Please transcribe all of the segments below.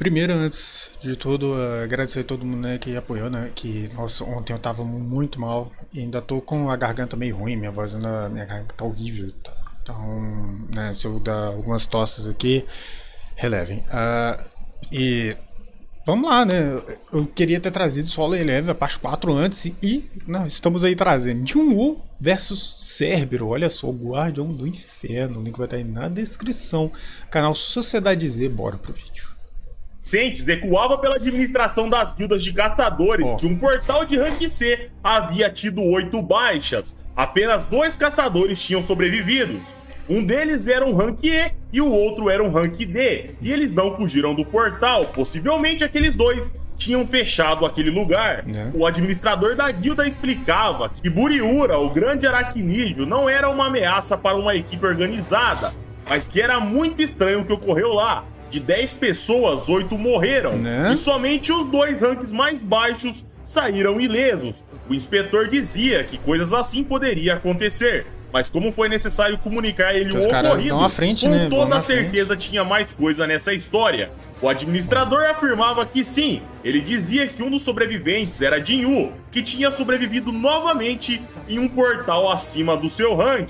Primeiro, antes de tudo, agradecer a todo mundo, né, que apoiou, né, que nossa, ontem eu tava muito mal e ainda tô com a garganta meio ruim, minha voz ainda, minha garganta tá horrível, tá? Então, né, se eu dar algumas tosses aqui, relevem. E vamos lá, né, eu queria ter trazido Solo Eleve, a parte 4 antes e não, estamos aí trazendo Jin-Woo versus Cerbero, olha só, o Guardião do Inferno, o link vai estar aí na descrição, canal Sociedade Z, bora pro vídeo. Sentes ecoava pela administração das guildas de caçadores que um portal de rank C havia tido 8 baixas. Apenas 2 caçadores tinham sobrevivido. Um deles era um rank E e o outro era um rank D. E eles não fugiram do portal. Possivelmente aqueles dois tinham fechado aquele lugar. O administrador da guilda explicava que Buriura, o grande aracnídeo, não era uma ameaça para uma equipe organizada, mas que era muito estranho o que ocorreu lá. De 10 pessoas, 8 morreram, e somente os 2 ranks mais baixos saíram ilesos. O inspetor dizia que coisas assim poderiam acontecer, mas como foi necessário comunicar ele o ocorrido, com toda certeza tinha mais coisa nessa história. O administrador afirmava que sim, ele dizia que um dos sobreviventes era Jin-Woo, que tinha sobrevivido novamente em um portal acima do seu rank.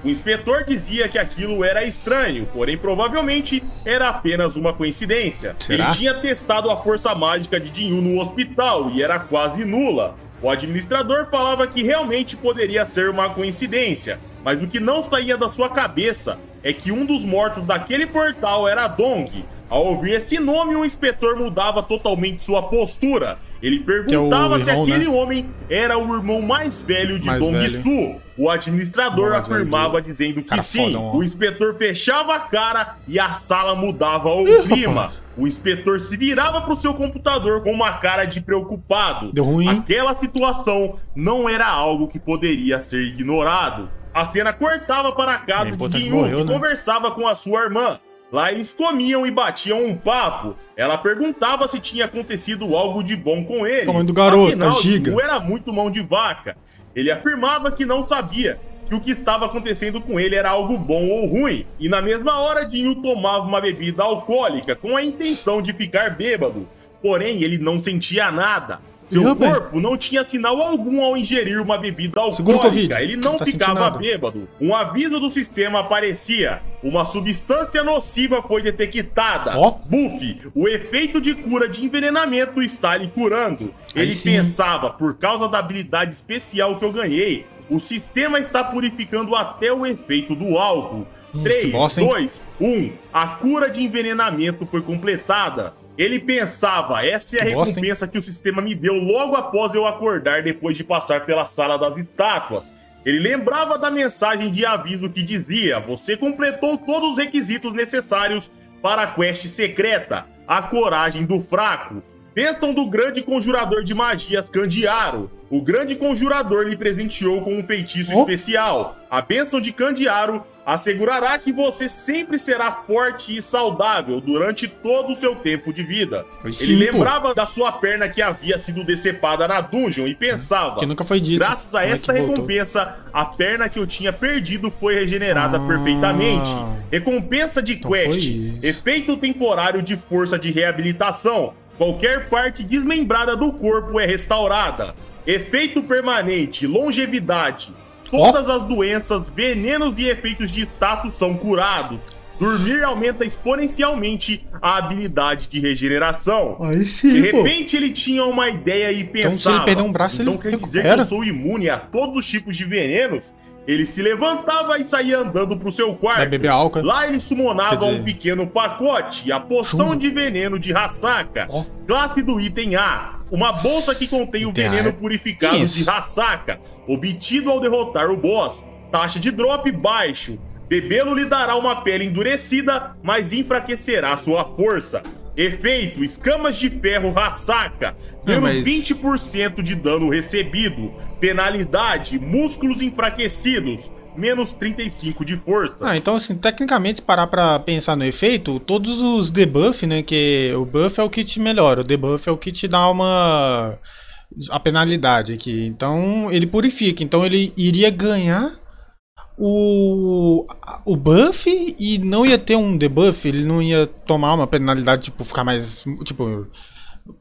O inspetor dizia que aquilo era estranho, porém provavelmente era apenas uma coincidência. Ele tinha testado a força mágica de Jin-Woo no hospital e era quase nula. O administrador falava que realmente poderia ser uma coincidência, mas o que não saía da sua cabeça é que um dos mortos daquele portal era Dong. Ao ouvir esse nome, o inspetor mudava totalmente sua postura. Ele perguntava se aquele homem era o irmão mais velho de Dong-Su. O administrador afirmava dizendo que sim. O inspetor fechava a cara e a sala mudava o clima. O inspetor se virava para o seu computador com uma cara de preocupado. Deu ruim. Aquela situação não era algo que poderia ser ignorado. A cena cortava para a casa de Jin-Woo, que conversava com a sua irmã. Lá eles comiam e batiam um papo. Ela perguntava se tinha acontecido algo de bom com ele. Tamanho do garoto, afinal, Jin-Woo era muito mão de vaca. Ele afirmava que não sabia que o que estava acontecendo com ele era algo bom ou ruim. E na mesma hora, Jin-Woo tomava uma bebida alcoólica com a intenção de ficar bêbado. Porém, ele não sentia nada. Seu corpo não tinha sinal algum ao ingerir uma bebida alcoólica. Ele não ficava bêbado. Um aviso do sistema aparecia. Uma substância nociva foi detectada. Buff, o efeito de cura de envenenamento está lhe curando. Ele pensava, por causa da habilidade especial que eu ganhei, o sistema está purificando até o efeito do álcool. 3, 2, 1. A cura de envenenamento foi completada. Ele pensava, essa é a recompensa que o sistema me deu logo após eu acordar depois de passar pela sala das estátuas. Ele lembrava da mensagem de aviso que dizia: você completou todos os requisitos necessários para a quest secreta, a coragem do fraco. Bênção do grande conjurador de magias Candiaro. O grande conjurador lhe presenteou com um feitiço especial. A bênção de Candiaro assegurará que você sempre será forte e saudável durante todo o seu tempo de vida. Ele lembrava da sua perna que havia sido decepada na dungeon e pensava: que nunca foi dito. Graças a essa recompensa, a perna que eu tinha perdido foi regenerada perfeitamente. Recompensa de quest. Efeito temporário de força de reabilitação. Qualquer parte desmembrada do corpo é restaurada. Efeito permanente, longevidade. Todas as doenças, venenos e efeitos de status são curados. Dormir aumenta exponencialmente a habilidade de regeneração. De repente ele tinha uma ideia e pensava: então, se ele perder um braço, então quer dizer que eu sou imune a todos os tipos de venenos? Ele se levantava e saía andando pro seu quarto. Lá ele summonava um pequeno pacote, a poção de veneno de Hasaka, classe do item A. Uma bolsa que contém o veneno purificado de Hasaka, obtido ao derrotar o boss. Taxa de drop baixo. Bebê-lo lhe dará uma pele endurecida, mas enfraquecerá sua força. Efeito, escamas de ferro Hasaka, menos 20% de dano recebido. Penalidade, músculos enfraquecidos, menos 35 de força. Então assim, tecnicamente, se parar pra pensar no efeito, todos os debuff, né, que o buff é o que te melhora, o debuff é o que te dá a penalidade aqui. Então ele purifica, então ele iria ganhar o buff e não ia ter um debuff, ele não ia tomar uma penalidade, tipo, ficar mais, tipo,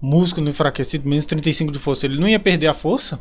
músculo enfraquecido, menos 35 de força, ele não ia perder a força?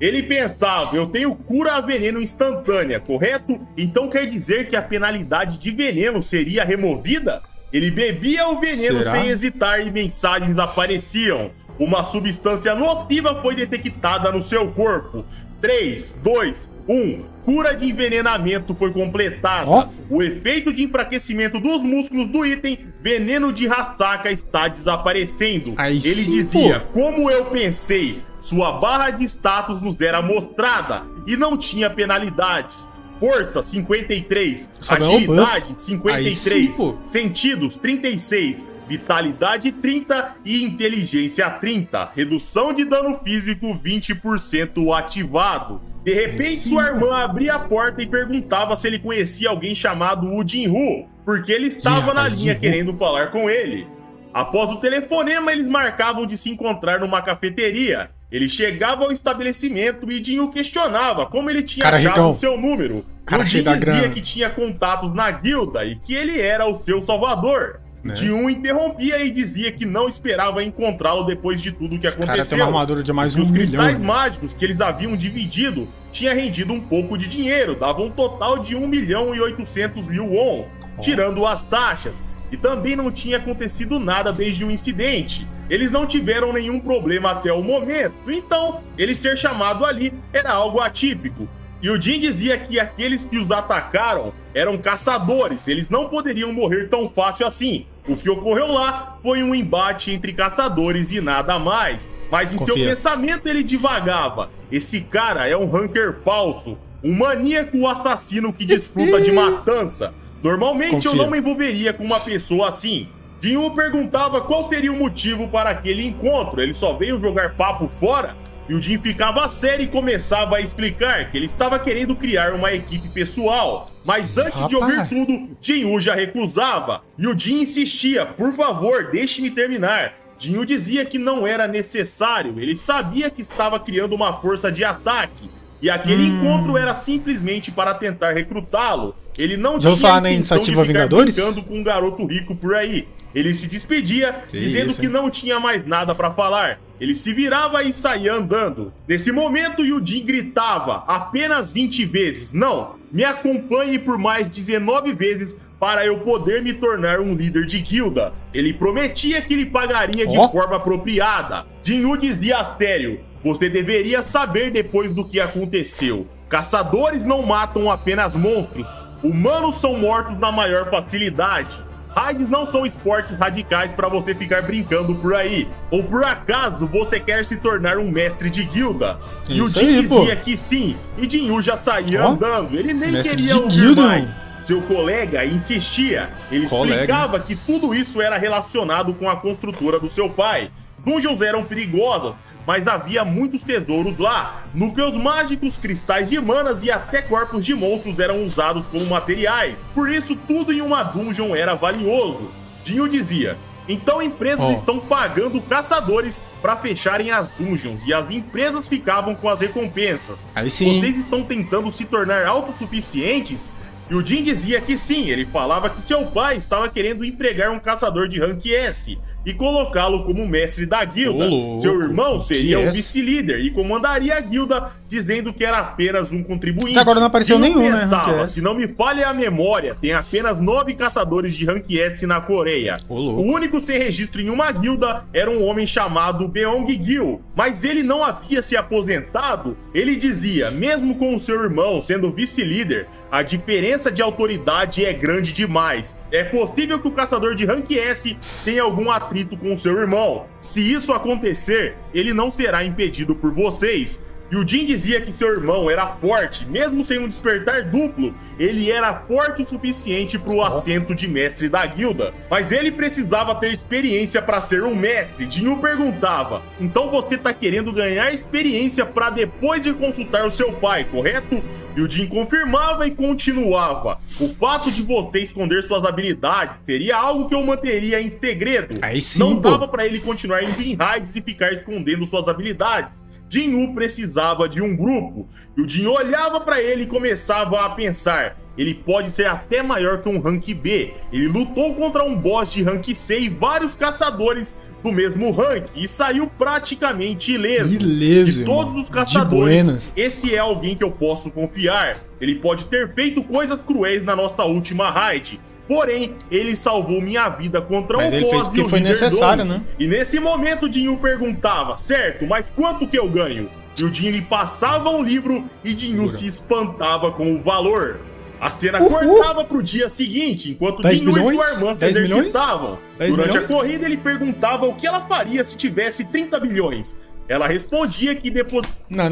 Ele pensava, eu tenho cura a veneno instantânea, correto? Então quer dizer que a penalidade de veneno seria removida? Ele bebia o veneno sem hesitar e mensagens apareciam. Uma substância nociva foi detectada no seu corpo. 3, 2, 1. Cura de envenenamento foi completada. O efeito de enfraquecimento dos músculos do item veneno de ressaca está desaparecendo. Ele dizia, como eu pensei, sua barra de status nos era mostrada e não tinha penalidades. Força, 53. Agilidade, 53. Sentidos, 36. Vitalidade, 30. E inteligência, 30. Redução de dano físico, 20% ativado. De repente, sua irmã abria a porta e perguntava se ele conhecia alguém chamado Woo Jin-woo, porque ele estava na linha querendo falar com ele. Após o telefonema, eles marcavam de se encontrar numa cafeteria. Ele chegava ao estabelecimento e Jin-woo questionava como ele tinha achado o seu número. O Jin dizia que tinha contatos na guilda e que ele era o seu salvador. Jin-woo interrompia e dizia que não esperava encontrá-lo depois de tudo que aconteceu. Cara, tem uma armadura de mais os cristais mágicos que eles haviam dividido tinha rendido um pouco de dinheiro, dava um total de 1.800.000 won, tirando as taxas. E também não tinha acontecido nada desde o incidente. Eles não tiveram nenhum problema até o momento, então ele ser chamado ali era algo atípico. E o Jin dizia que aqueles que os atacaram eram caçadores, eles não poderiam morrer tão fácil assim. O que ocorreu lá foi um embate entre caçadores e nada mais. Mas em seu pensamento ele divagava, esse cara é um ranker falso, um maníaco assassino que desfruta de matança. Normalmente eu não me envolveria com uma pessoa assim. Jin-woo perguntava qual seria o motivo para aquele encontro, ele só veio jogar papo fora? E o Jin ficava sério e começava a explicar que ele estava querendo criar uma equipe pessoal. Mas antes de ouvir tudo, Jin-woo já recusava. E o Jin insistia, por favor, deixe-me terminar. Jin-woo dizia que não era necessário, ele sabia que estava criando uma força de ataque. E aquele encontro era simplesmente para tentar recrutá-lo. Ele não tinha intenção de ficar brincando com um garoto rico por aí. Ele se despedia, dizendo que não tinha mais nada para falar. Ele se virava e saía andando. Nesse momento, Jin gritava apenas 20 vezes. Não, me acompanhe por mais 19 vezes para eu poder me tornar um líder de guilda. Ele prometia que lhe pagaria de forma apropriada. Jin-woo dizia sério, você deveria saber depois do que aconteceu. Caçadores não matam apenas monstros. Humanos são mortos na maior facilidade. Raids não são esportes radicais para você ficar brincando por aí. Ou por acaso você quer se tornar um mestre de guilda? E o Jin dizia que sim, e Jin-woo já saía andando. Ele nem queria ouvir mais. Seu colega insistia. Ele explicava que tudo isso era relacionado com a construtora do seu pai. Dungeons eram perigosas, mas havia muitos tesouros lá. Núcleos mágicos, cristais de manas e até corpos de monstros eram usados como materiais. Por isso, tudo em uma dungeon era valioso. Jin-woo dizia, então empresas estão pagando caçadores para fecharem as dungeons e as empresas ficavam com as recompensas. Vocês estão tentando se tornar autossuficientes? E o Jin dizia que sim, ele falava que seu pai estava querendo empregar um caçador de rank S e colocá-lo como mestre da guilda. Seu irmão seria o vice-líder e comandaria a guilda, dizendo que era apenas um contribuinte. Agora não apareceu nenhum, pensava, se não me falha a memória, tem apenas 9 caçadores de rank S na Coreia. O único sem registro em uma guilda era um homem chamado Beong-gil, mas ele não havia se aposentado. Ele dizia, mesmo com o seu irmão sendo vice-líder, a diferença de autoridade é grande demais. É possível que o caçador de rank S tenha algum atrito com seu irmão. Se isso acontecer, ele não será impedido por vocês. E o Jin dizia que seu irmão era forte, mesmo sem um despertar duplo, ele era forte o suficiente para o assento de mestre da guilda. Mas ele precisava ter experiência para ser um mestre. Jin perguntava, então você tá querendo ganhar experiência para depois ir consultar o seu pai, correto? E o Jin confirmava e continuava, o fato de você esconder suas habilidades seria algo que eu manteria em segredo. Não dava para ele continuar indo em raids e ficar escondendo suas habilidades. Jin-Woo precisava de um grupo, e o Jin olhava para ele e começava a pensar: ele pode ser até maior que um rank B. Ele lutou contra um boss de rank C e vários caçadores do mesmo rank e saiu praticamente ileso. De todos os caçadores, esse é alguém que eu posso confiar. Ele pode ter feito coisas cruéis na nossa última raid, porém, ele salvou minha vida contra um boss e o líder Dong. Né? E nesse momento, o Jin-Woo perguntava: certo, mas quanto que eu ganho? E o Jin lhe passava um livro e Jin-Woo se espantava com o valor. A cena cortava pro dia seguinte, enquanto Jin-Woo e sua irmã se exercitavam. Durante a corrida, ele perguntava o que ela faria se tivesse 30 bilhões. Ela respondia que depois... Não.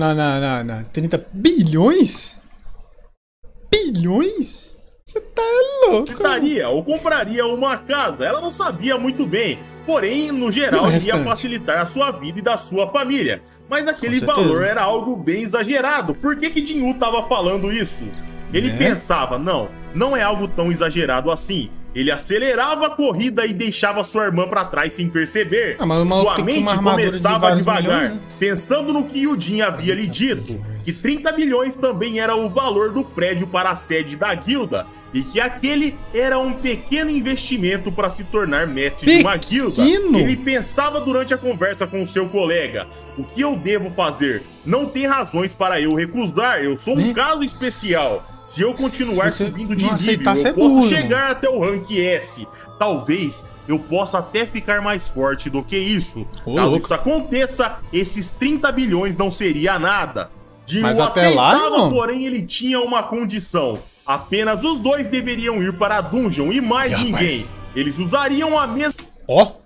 30 bilhões? Bilhões? Você tá louco. Ou compraria uma casa. Ela não sabia muito bem. Porém, no geral, iria facilitar a sua vida e da sua família. Mas aquele valor era algo bem exagerado. Por que que Jin-Woo tava falando isso? Ele pensava: não é algo tão exagerado assim. Ele acelerava a corrida e deixava sua irmã para trás sem perceber. Sua mente começava devagar, pensando no que o Jin havia lhe dito, que 30 bilhões também era o valor do prédio para a sede da guilda, e que aquele era um pequeno investimento para se tornar mestre de uma guilda. Ele pensava durante a conversa com seu colega: o que eu devo fazer? Não tem razões para eu recusar, eu sou um caso especial. Se eu continuar subindo de nível, eu posso chegar até o rank S. Talvez eu possa até ficar mais forte do que isso. Caso isso aconteça, esses 30 bilhões não seria nada. Jin-Woo aceitava, porém ele tinha uma condição. Apenas os dois deveriam ir para a dungeon e mais ninguém. Eles usariam a mesma...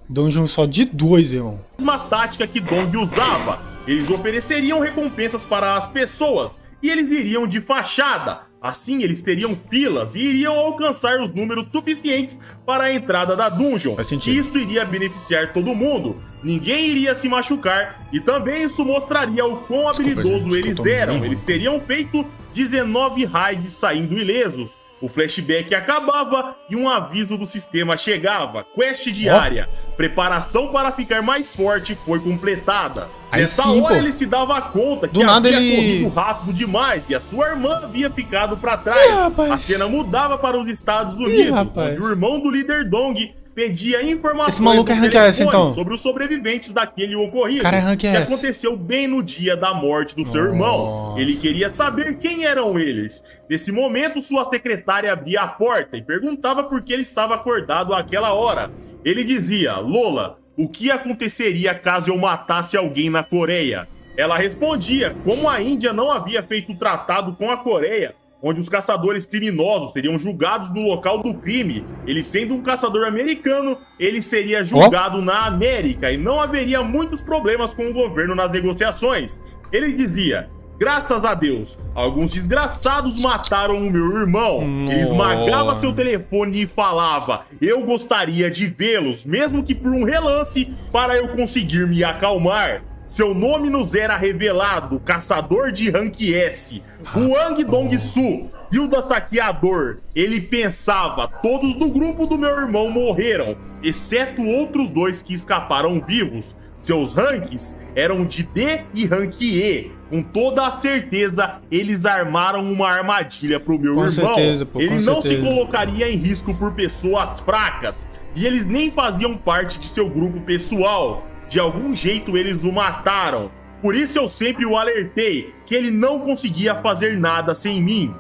dungeon só de 2, irmão. Uma tática que Dong usava. Eles ofereceriam recompensas para as pessoas e eles iriam de fachada. Assim, eles teriam filas e iriam alcançar os números suficientes para a entrada da dungeon. Isso iria beneficiar todo mundo. Ninguém iria se machucar e também isso mostraria o quão habilidoso eles eram. Eles teriam feito 19 raids saindo ilesos. O flashback acabava e um aviso do sistema chegava. Quest diária. Preparação para ficar mais forte foi completada. Nessa hora ele se dava conta que havia corrido rápido demais e a sua irmã havia ficado para trás. A cena mudava para os Estados Unidos, onde o irmão do líder Dong pedia informações sobre os sobreviventes daquele ocorrido, que aconteceu bem no dia da morte do seu irmão. Ele queria saber quem eram eles. Nesse momento, sua secretária abria a porta e perguntava por que ele estava acordado àquela hora. Ele dizia: Lola, o que aconteceria caso eu matasse alguém na Coreia? Ela respondia: como a Índia não havia feito o tratado com a Coreia, onde os caçadores criminosos seriam julgados no local do crime. Ele sendo um caçador americano, ele seria julgado na América e não haveria muitos problemas com o governo nas negociações. Ele dizia: graças a Deus, alguns desgraçados mataram o meu irmão. Ele esmagava seu telefone e falava: eu gostaria de vê-los, mesmo que por um relance, para eu conseguir me acalmar. Seu nome nos era revelado: caçador de rank S, Hwang Dong-soo, guilda saqueador. Ele pensava: todos do grupo do meu irmão morreram, exceto outros dois que escaparam vivos. Seus ranks eram de D e rank E. Com toda a certeza, eles armaram uma armadilha pro meu irmão. Ele não se colocaria em risco por pessoas fracas, e eles nem faziam parte de seu grupo pessoal. De algum jeito eles o mataram. Por isso eu sempre o alertei que ele não conseguia fazer nada sem mim.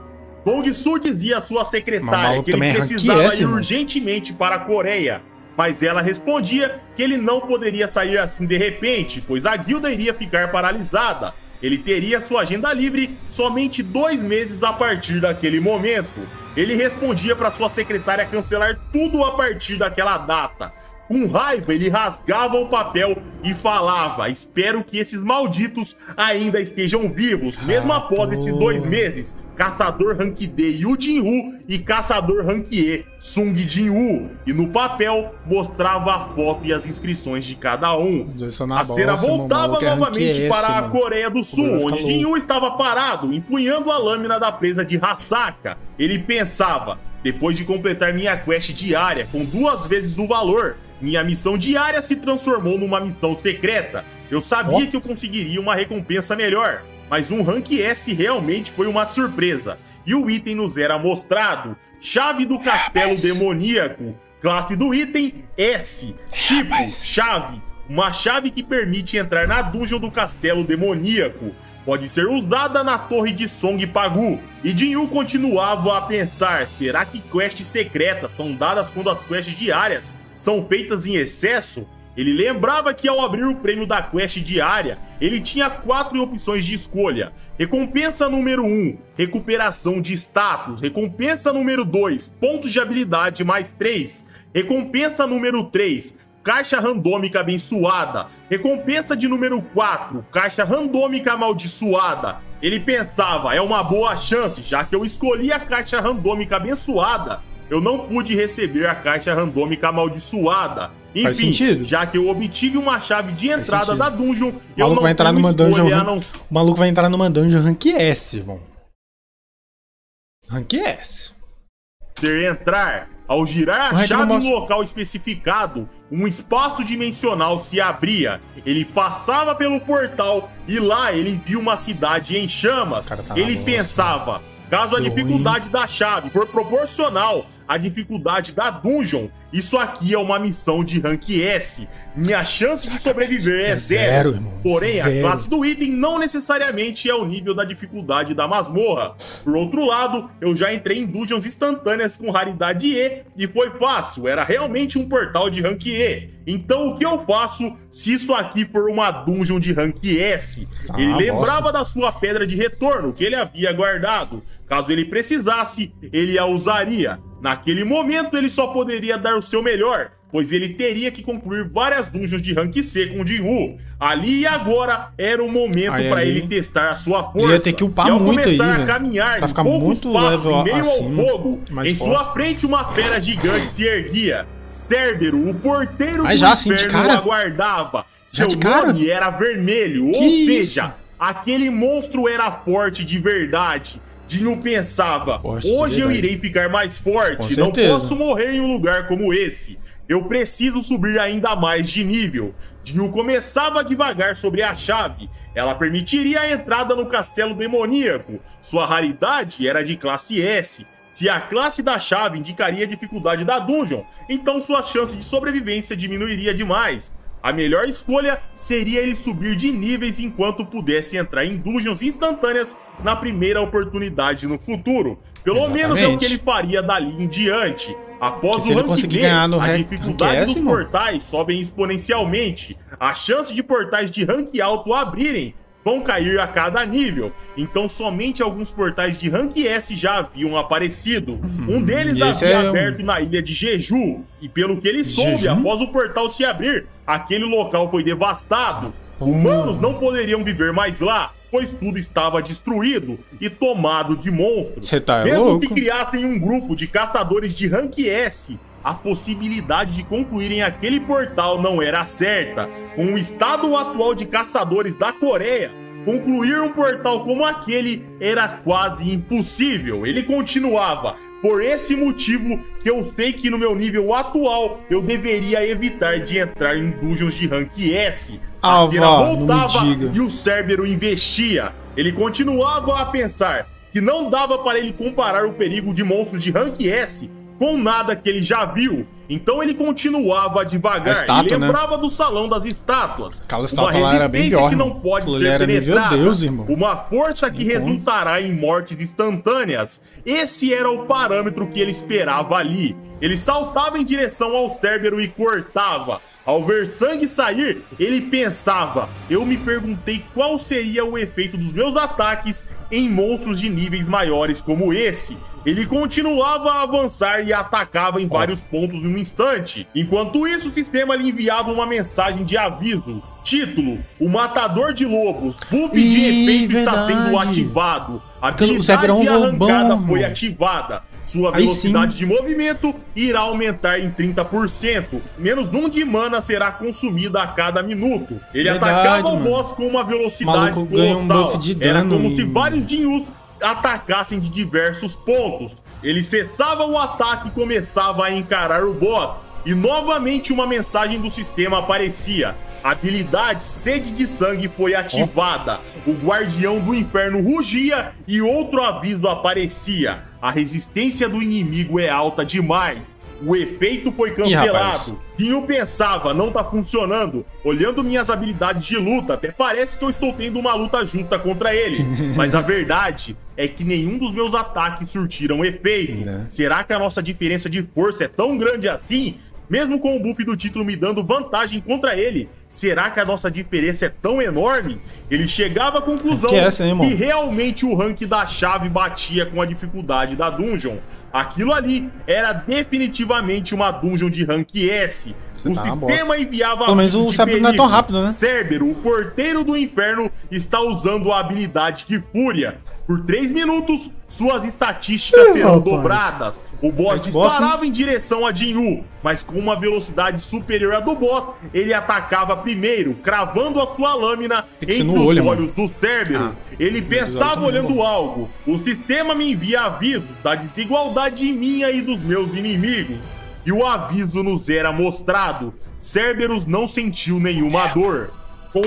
Dong-soo dizia à sua secretária que ele precisava ir urgentemente para a Coreia, mas ela respondia que ele não poderia sair assim de repente, pois a guilda iria ficar paralisada. Ele teria sua agenda livre somente 2 meses a partir daquele momento. Ele respondia para sua secretária cancelar tudo a partir daquela data. Com raiva, ele rasgava o papel e falava: espero que esses malditos ainda estejam vivos, mesmo após esses 2 meses. Caçador Rank D, Yu Jin-Woo, e Caçador Rank E, Sung Jin-Woo. E no papel mostrava a foto e as inscrições de cada um. A cena voltava novamente para a Coreia do Sul, onde Jin-Woo estava parado, empunhando a lâmina da presa de Hasaka. Ele pensava: Depois de completar minha quest diária com 2 vezes o valor, minha missão diária se transformou numa missão secreta. Eu sabia que eu conseguiria uma recompensa melhor, mas um Rank S realmente foi uma surpresa. E o item nos era mostrado: Chave do Castelo Demoníaco. Classe do item S. Tipo, chave. Uma chave que permite entrar na dungeon do Castelo Demoníaco. Pode ser usada na Torre de Song Pagu. E Jinyu continuava a pensar: será que quests secretas são dadas quando as quests diárias são feitas em excesso? Ele lembrava que ao abrir o prêmio da quest diária, ele tinha 4 opções de escolha. Recompensa número 1, recuperação de status. Recompensa número 2, pontos de habilidade mais 3. Recompensa número 3, caixa randômica abençoada. Recompensa de número 4, caixa randômica amaldiçoada. Ele pensava: é uma boa chance, já que eu escolhi a caixa randômica abençoada, eu não pude receber a caixa randômica amaldiçoada. Enfim, já que eu obtive uma chave de entrada da dungeon, eu não tenho escolha a não... O maluco vai entrar numa dungeon Rank S, irmão. Rank S. Ser entrar. Ao girar a chave no local especificado, um espaço dimensional se abria. Ele passava pelo portal e lá ele viu uma cidade em chamas. Ele pensava: caso a dificuldade da chave for proporcional à dificuldade da dungeon, isso aqui é uma missão de Rank S. Minha chance de sobreviver é zero. Porém, a classe do item não necessariamente é o nível da dificuldade da masmorra. Por outro lado, eu já entrei em dungeons instantâneas com raridade E e foi fácil. Era realmente um portal de Rank E. Então o que eu faço se isso aqui for uma dungeon de Rank S? Ele lembrava da sua pedra de retorno que ele havia guardado. Caso ele precisasse, ele a usaria. Naquele momento ele só poderia dar o seu melhor, pois ele teria que concluir várias dungeons de Rank C com Jinwoo. Ali e agora era o momento para ele testar a sua força. Ia ter que upar e ao muito começar aí, a caminhar em poucos passos em meio ao fogo, em sua frente uma fera gigante se erguia. Cérbero, o porteiro do inferno, o aguardava. Seu nome era Vermelho, ou seja, aquele monstro era forte de verdade. Jinyu pensava: hoje eu irei ficar mais forte, não posso morrer em um lugar como esse. Eu preciso subir ainda mais de nível. Jinyu começava devagar sobre a chave. Ela permitiria a entrada no Castelo Demoníaco. Sua raridade era de classe S. Se a classe da chave indicaria a dificuldade da dungeon, então sua chance de sobrevivência diminuiria demais. A melhor escolha seria ele subir de níveis enquanto pudesse entrar em dungeons instantâneas na primeira oportunidade no futuro. Pelo menos é o que ele faria dali em diante. Após o Rank D, a dificuldade dos portais sobem exponencialmente. A chance de portais de rank alto abrirem vão cair a cada nível, então somente alguns portais de Rank S já haviam aparecido. Um deles havia aberto na ilha de Jeju, e pelo que ele soube, após o portal se abrir, aquele local foi devastado. Humanos não poderiam viver mais lá, pois tudo estava destruído e tomado de monstros. Mesmo que criassem um grupo de caçadores de Rank S, a possibilidade de concluírem aquele portal não era certa. Com o estado atual de caçadores da Coreia, concluir um portal como aquele era quase impossível. Ele continuava: por esse motivo que eu sei que no meu nível atual eu deveria evitar de entrar em dungeons de Rank S. A cena voltava e o Cérbero investia. Ele continuava a pensar que não dava para ele comparar o perigo de monstros de Rank S com nada que ele já viu. Então ele continuava devagar e lembrava do Salão das Estátuas. Uma resistência que não pode ser penetrada. Uma força que resultará em mortes instantâneas. Esse era o parâmetro que ele esperava ali. Ele saltava em direção ao Cérbero e cortava. Ao ver sangue sair, ele pensava: eu me perguntei qual seria o efeito dos meus ataques em monstros de níveis maiores como esse. Ele continuava a avançar e atacava em vários pontos em um instante. Enquanto isso, o sistema lhe enviava uma mensagem de aviso. Título: o Matador de Lobos. Buff de efeito está sendo ativado. A habilidade de arrancada foi ativada. Sua velocidade de movimento irá aumentar em 30%. Menos 1 de mana será consumida a cada minuto. Ele atacava o boss com uma velocidade colossal. Era como se vários Jinyus atacassem de diversos pontos. ele cessava o ataque e começava a encarar o boss. E novamente uma mensagem do sistema aparecia. A habilidade Sede de Sangue foi ativada. O Guardião do Inferno rugia e outro aviso aparecia. A resistência do inimigo é alta demais. O efeito foi cancelado. Dinho pensava, não tá funcionando. Olhando minhas habilidades de luta, até parece que eu estou tendo uma luta justa contra ele. Mas a verdade é que nenhum dos meus ataques surtiram efeito. Será que a nossa diferença de força é tão grande assim? Mesmo com o buff do título me dando vantagem contra ele, será que a nossa diferença é tão enorme? Ele chegava à conclusão que realmente o rank da chave batia com a dificuldade da dungeon. Aquilo ali era definitivamente uma dungeon de rank S. O sistema enviava pelo menos o Cerberus não é tão rápido, né? Cerberus, o porteiro do inferno, está usando a habilidade de fúria. Por 3 minutos, suas estatísticas serão dobradas. O boss disparava em direção a Jinyu, mas com uma velocidade superior à do boss, ele atacava primeiro, cravando a sua lâmina entre os olhos do Cerberus. Ele pensava olhando algo. O sistema me envia avisos da desigualdade minha e dos meus inimigos. E o aviso nos era mostrado. Cerberus não sentiu nenhuma dor. Com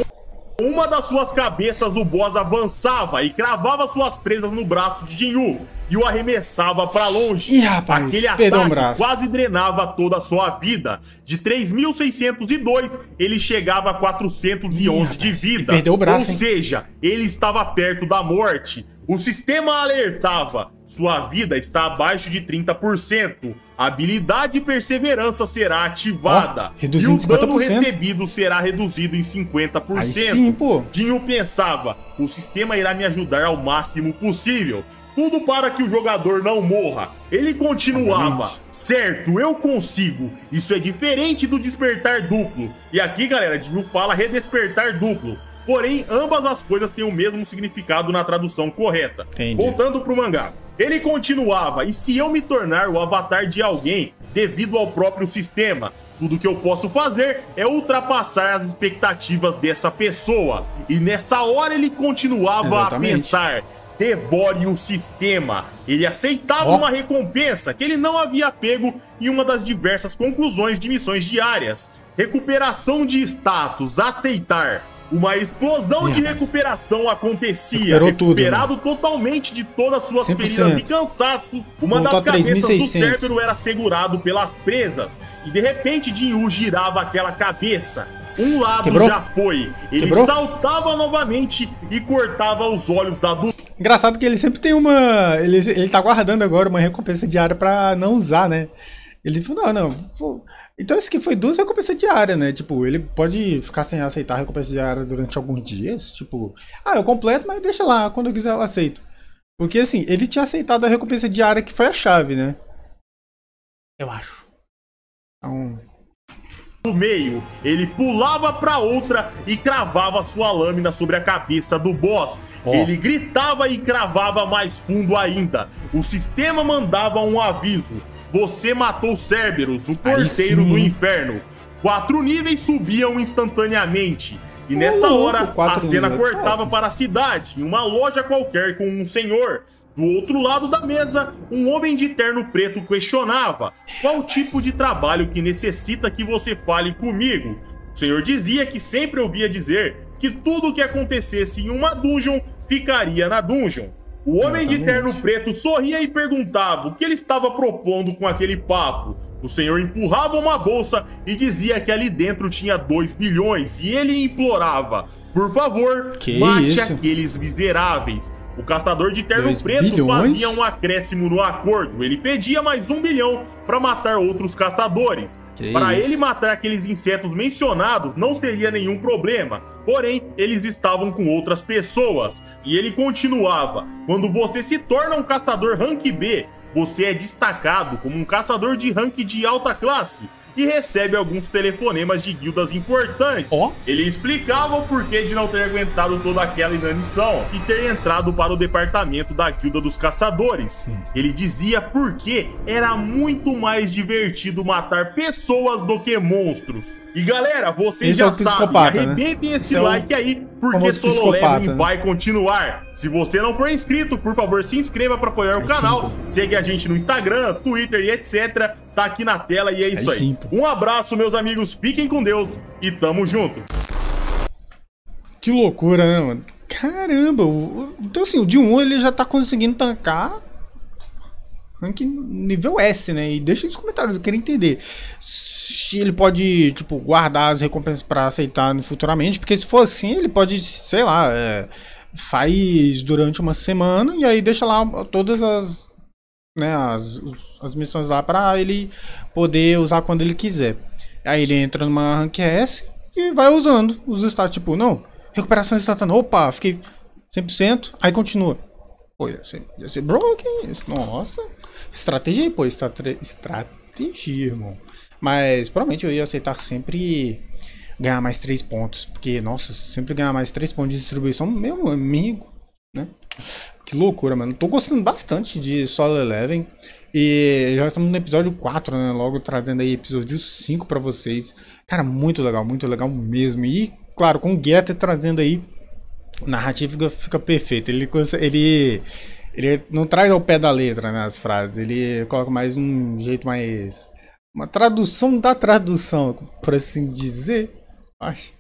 uma das suas cabeças, o boss avançava e cravava suas presas no braço de Jinyu e o arremessava para longe. Ih, rapaz, aquele ataque quase drenava toda a sua vida. De 3.602, ele chegava a 411 de vida. Perdeu o braço, ou seja, ele estava perto da morte. O sistema alertava, sua vida está abaixo de 30%. A habilidade Perseverança será ativada. E o dano recebido será reduzido em 50%. Aí sim, pô. Dinho pensava, o sistema irá me ajudar ao máximo possível. Tudo para que o jogador não morra. Ele continuava, certo, eu consigo. Isso é diferente do despertar duplo. E aqui, galera, Dinho fala redespertar duplo. Porém, ambas as coisas têm o mesmo significado na tradução correta. Entendi. Voltando pro mangá. Ele continuava, e se eu me tornar o avatar de alguém devido ao próprio sistema, tudo que eu posso fazer é ultrapassar as expectativas dessa pessoa. E nessa hora ele continuava a pensar, devore o sistema. Ele aceitava uma recompensa que ele não havia pego em uma das diversas conclusões de missões diárias. Recuperação de status, aceitar. Uma explosão de recuperação acontecia, recuperado totalmente de todas suas feridas e cansaços. Uma das cabeças do Cerberus era segurado pelas presas, e de repente Jinyu girava aquela cabeça. Um lado já foi, ele saltava novamente e cortava os olhos da dupla. Engraçado que ele sempre tem uma... Ele tá guardando agora uma recompensa diária pra não usar, né? Ele falou, não... Então esse aqui foi 2 recompensas diárias, né? Tipo, ele pode ficar sem aceitar a recompensa diária durante alguns dias. Tipo, eu completo, mas deixa lá, quando eu quiser eu aceito. Porque assim, ele tinha aceitado a recompensa diária que foi a chave, né? Eu acho. Então... No meio, ele pulava para outra e cravava sua lâmina sobre a cabeça do boss. Ele gritava e cravava mais fundo ainda. O sistema mandava um aviso. Você matou Cerberus, o porteiro do inferno. 4 níveis subiam instantaneamente. E nesta hora, a cena cortava para a cidade, em uma loja qualquer com um senhor. Do outro lado da mesa, um homem de terno preto questionava qual tipo de trabalho que necessita que você fale comigo. O senhor dizia que sempre ouvia dizer que tudo que acontecesse em uma dungeon ficaria na dungeon. O homem de terno preto sorria e perguntava o que ele estava propondo com aquele papo. O senhor empurrava uma bolsa e dizia que ali dentro tinha 2 bilhões e ele implorava, por favor, mate aqueles miseráveis. O caçador de terno preto fazia um acréscimo no acordo. Ele pedia mais 1 bilhão para matar outros caçadores. Para ele matar aqueles insetos mencionados não seria nenhum problema. Porém, eles estavam com outras pessoas. E ele continuava. Quando você se torna um caçador rank B, você é destacado como um caçador de rank de alta classe. e recebe alguns telefonemas de guildas importantes. Ele explicava o porquê de não ter aguentado toda aquela inanição e ter entrado para o departamento da guilda dos caçadores. Ele dizia porque era muito mais divertido matar pessoas do que monstros. E galera, vocês já sabem, arrebentem esse like aí, porque Solo Leveling vai continuar. Se você não for inscrito, por favor, se inscreva para apoiar o canal. Segue a gente no Instagram, Twitter e etc. Tá aqui na tela e é isso aí. Um abraço, meus amigos, fiquem com Deus e tamo junto. Que loucura, né, mano? Caramba, então assim, o de 1 ele já tá conseguindo tancar rank nível S, né? E deixa nos comentários, eu quero entender se ele pode, tipo, guardar as recompensas pra aceitar futuramente, porque se for assim, ele pode, sei lá, faz durante uma semana e aí deixa lá todas as, né, as missões lá pra ele poder usar quando ele quiser. Aí ele entra numa rank S e vai usando os status, tipo, não, recuperação instantânea, opa, fiquei 100%, aí continua. Pô, ia ser broken, nossa, estratégia aí, pô, estratégia, irmão. Mas provavelmente eu ia aceitar sempre ganhar mais 3 pontos, porque, nossa, sempre ganhar mais 3 pontos de distribuição, meu amigo, né? Que loucura, mano. Tô gostando bastante de Solo Leveling. E já estamos no episódio 4, né? Logo trazendo aí episódio 5 pra vocês. Cara, muito legal mesmo. E, claro, com o Getter trazendo aí, a narrativa fica perfeita. Ele não traz ao pé da letra, né, as frases. Ele coloca mais um jeito mais... uma tradução da tradução, por assim dizer, acho.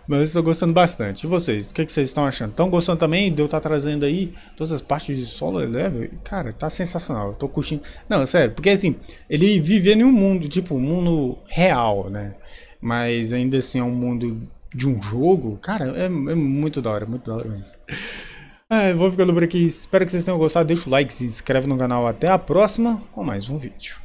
Mas estou gostando bastante. E vocês? O que vocês estão achando? Estão gostando também de eu estar trazendo aí todas as partes de Solo Leveling? Cara, tá sensacional. Eu tô curtindo. Não, sério, porque assim, ele vive em um mundo, tipo, um mundo real, né? Mas ainda assim é um mundo de um jogo. Cara, é muito da hora mesmo. Eu vou ficando por aqui. Espero que vocês tenham gostado. Deixa o like, se inscreve no canal. Até a próxima com mais um vídeo.